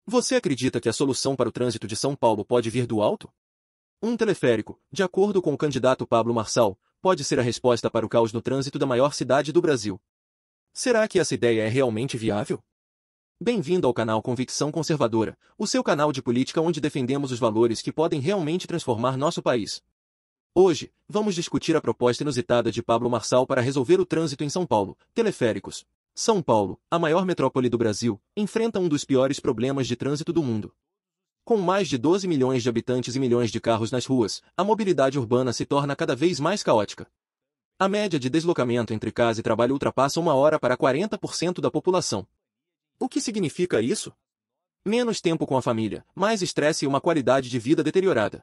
Você acredita que a solução para o trânsito de São Paulo pode vir do alto? Um teleférico, de acordo com o candidato Pablo Marçal, pode ser a resposta para o caos no trânsito da maior cidade do Brasil. Será que essa ideia é realmente viável? Bem-vindo ao canal Convicção Conservadora, o seu canal de política onde defendemos os valores que podem realmente transformar nosso país. Hoje, vamos discutir a proposta inusitada de Pablo Marçal para resolver o trânsito em São Paulo, teleféricos. São Paulo, a maior metrópole do Brasil, enfrenta um dos piores problemas de trânsito do mundo. Com mais de 12 milhões de habitantes e milhões de carros nas ruas, a mobilidade urbana se torna cada vez mais caótica. A média de deslocamento entre casa e trabalho ultrapassa 1 hora para 40% da população. O que significa isso? Menos tempo com a família, mais estresse e uma qualidade de vida deteriorada.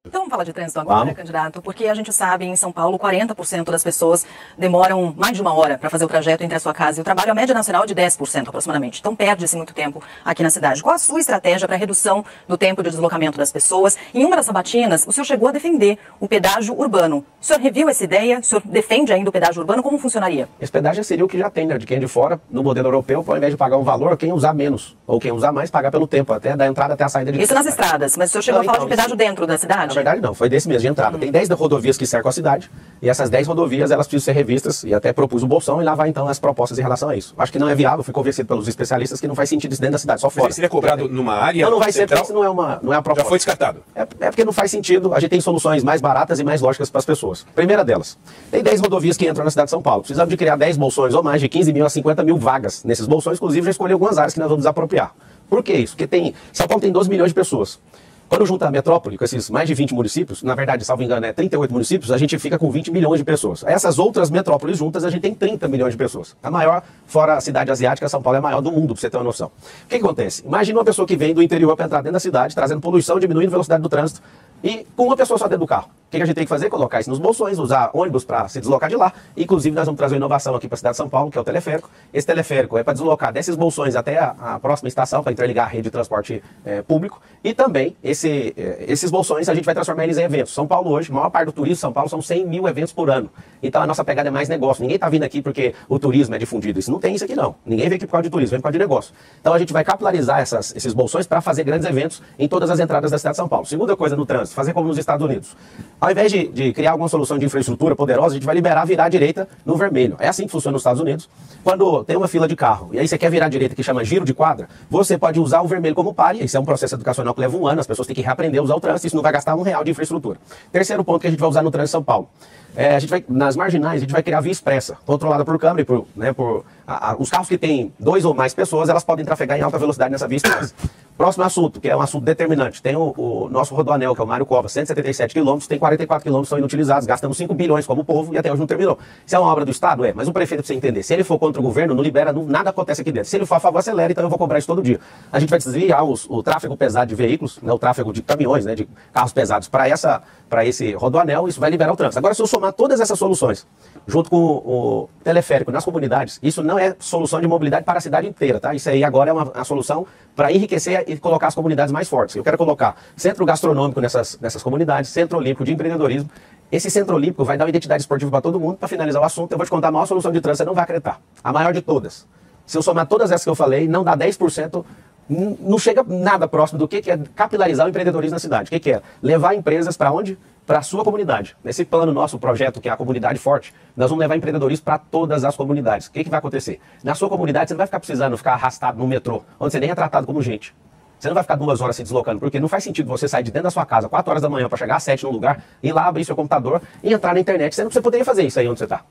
Então vamos falar de trânsito agora, né, candidato? Porque a gente sabe, em São Paulo, 40% das pessoas demoram mais de 1 hora para fazer o trajeto entre a sua casa e o trabalho. A média nacional é de 10% aproximadamente. Então perde-se muito tempo aqui na cidade. Qual a sua estratégia para a redução do tempo de deslocamento das pessoas? Em uma das sabatinas, o senhor chegou a defender o pedágio urbano. O senhor reviu essa ideia? O senhor defende ainda o pedágio urbano? Como funcionaria? Esse pedágio seria o que já tem, né? De quem é de fora, no modelo europeu, ao invés de pagar um valor, quem usar menos. Ou quem usar mais, pagar pelo tempo, até da entrada até a saída de Isso nas estradas, mas o senhor chegou a falar de pedágio dentro da cidade? Na verdade não, foi desse mesmo de entrada. Tem 10 rodovias que cercam a cidade, e essas 10 rodovias elas precisam ser revistas, e até propus o Bolsão, e lá vai então as propostas em relação a isso. Acho que não é viável, fui convencido pelos especialistas que não faz sentido isso dentro da cidade, só fora. Mas seria cobrado numa área Não, não vai central? ser, porque isso não é a proposta. Já foi descartado? É porque não faz sentido, a gente tem soluções mais baratas e mais lógicas para as pessoas. Primeira delas, tem 10 rodovias que entram na cidade de São Paulo. Precisamos de criar 10 bolsões, ou mais de 15 mil a 50 mil vagas nesses bolsões, inclusive já escolhi algumas áreas que nós vamos desapropriar. Por que isso? Porque São Paulo tem 12 milhões de pessoas. Quando junta a metrópole, com esses mais de 20 municípios, na verdade, salvo engano, 38 municípios, a gente fica com 20 milhões de pessoas. Essas outras metrópoles juntas, a gente tem 30 milhões de pessoas. A maior, fora a cidade asiática, São Paulo é a maior do mundo, pra você ter uma noção. O que acontece? Imagina uma pessoa que vem do interior para entrar dentro da cidade, trazendo poluição, diminuindo a velocidade do trânsito, e com uma pessoa só dentro do carro. O que a gente tem que fazer? Colocar isso nos bolsões, usar ônibus para se deslocar de lá. Inclusive, nós vamos trazer uma inovação aqui para a cidade de São Paulo, que é o teleférico. Esse teleférico é para deslocar desses bolsões até a próxima estação, para interligar a rede de transporte público. E também, esses bolsões a gente vai transformar eles em eventos. São Paulo hoje, a maior parte do turismo de São Paulo são 100 mil eventos por ano. Então a nossa pegada é mais negócio. Ninguém está vindo aqui porque o turismo é difundido. Isso não tem isso aqui não. Ninguém vem aqui por causa de turismo, vem por causa de negócio. Então a gente vai capilarizar esses bolsões para fazer grandes eventos em todas as entradas da cidade de São Paulo. Segunda coisa no trânsito, fazer como nos Estados Unidos. Ao invés de criar alguma solução de infraestrutura poderosa, a gente vai liberar virar à direita no vermelho. É assim que funciona nos Estados Unidos. Quando tem uma fila de carro e aí você quer virar à direita, que chama giro de quadra, você pode usar o vermelho como pare. Isso é um processo educacional que leva 1 ano, as pessoas têm que reaprender a usar o trânsito, isso não vai gastar R$1 de infraestrutura. Terceiro ponto que a gente vai usar no trânsito de São Paulo. A gente vai, nas marginais, a gente vai criar via expressa, controlada por câmera e os carros que têm 2 ou mais pessoas, elas podem trafegar em alta velocidade nessa via expressa. Próximo assunto, que é um assunto determinante, tem o nosso rodoanel, que é o Mário Covas, 177 quilômetros, tem 44 quilômetros que são inutilizados, gastamos 5 bilhões como povo e até hoje não terminou. Isso é uma obra do Estado? É, mas o prefeito, pra você entender, se ele for contra o governo, não libera, nada acontece aqui dentro. Se ele for a favor, acelera, então eu vou cobrar isso todo dia. A gente vai desviar o tráfego pesado de veículos, né, o tráfego de caminhões, né, de carros pesados para esse rodoanel, isso vai liberar o trânsito. Agora, se eu somar todas essas soluções, junto com o teleférico nas comunidades, isso não é solução de mobilidade para a cidade inteira, tá? Isso aí agora é uma solução para enriquecer e colocar as comunidades mais fortes. Eu quero colocar centro gastronômico nessas comunidades, centro olímpico de empreendedorismo. Esse centro olímpico vai dar uma identidade esportiva para todo mundo. Para finalizar o assunto, eu vou te contar a maior solução de trânsito, você não vai acreditar. A maior de todas. Se eu somar todas essas que eu falei, não dá 10%, não chega nada próximo do que é capilarizar o empreendedorismo na cidade. O que é? Levar empresas para onde? Para a sua comunidade. Nesse plano nosso, projeto, que é a comunidade forte, nós vamos levar empreendedorismo para todas as comunidades. O que vai acontecer? Na sua comunidade, você não vai ficar precisando ficar arrastado no metrô, onde você nem é tratado como gente. Você não vai ficar 2 horas se deslocando, porque não faz sentido você sair de dentro da sua casa 4 horas da manhã para chegar às 7 num lugar, ir lá abrir seu computador e entrar na internet. Você não precisa poder fazer isso aí onde você está.